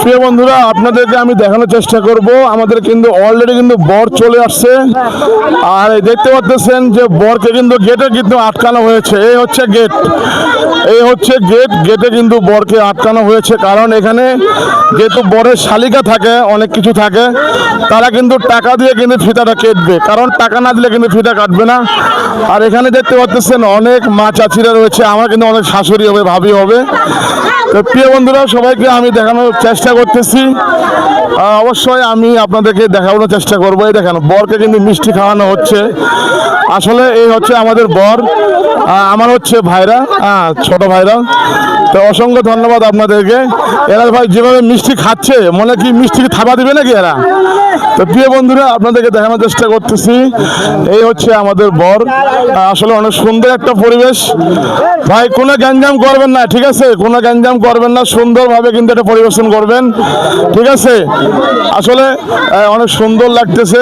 প্রিয় বন্ধুরা, আপনাদেরকে আমি দেখানোর চেষ্টা করব আমাদের কিন্তু অলরেডি কিন্তু বর চলে আসছে। আর এই দেখতে পাচ্ছেন যে বরকে কিন্তু গেটে কিন্তু আটকানো হয়েছে। এই হচ্ছে গেট, এই হচ্ছে গেট। গেটে কিন্তু বরকে আটকানো হয়েছে, কারণ এখানে যেহেতু বরের শালিকা থাকে, অনেক কিছু থাকে, তারা কিন্তু টাকা দিয়ে কিন্তু ফিতাটা কেটবে, কারণ টাকা না দিলে কিন্তু ফিতা কাটবে না। আর এখানে দেখতে পাচ্ছেন অনেক মা চাচিরা রয়েছে, আমার কিন্তু অনেক শাশুড়ি হবে, ভাবি হবে। তো প্রিয় বন্ধুরা, সবাইকে আমি দেখানোর চেষ্টা করতেছি। অবশ্যই আমি আপনাদেরকে দেখানোর চেষ্টা করবো। এই দেখেন, বরকে কিন্তু মিষ্টি খাওয়ানো হচ্ছে। আসলে এই হচ্ছে আমাদের বর, আমার হচ্ছে ভাইরা, ছোট ভাইরা। তো অসংখ্য ধন্যবাদ আপনাদেরকে। এরা ভাই যেভাবে মিষ্টি খাচ্ছে, মনে কি মিষ্টি থাবা দিবে নাকি এরা? তো প্রিয় বন্ধুরা, আপনাদেরকে দেখানোর চেষ্টা করতেছি। এই হচ্ছে আমাদের বর। আসলে অনেক সুন্দর একটা পরিবেশ। ভাই কোনো গ্যাঞ্জাম করবেন না, ঠিক আছে? কোনো গ্যাঞ্জাম করবেন না, সুন্দরভাবে কিন্তু এটা পরিবেশন করবেন, ঠিক আছে? আসলে অনেক সুন্দর লাগতেছে।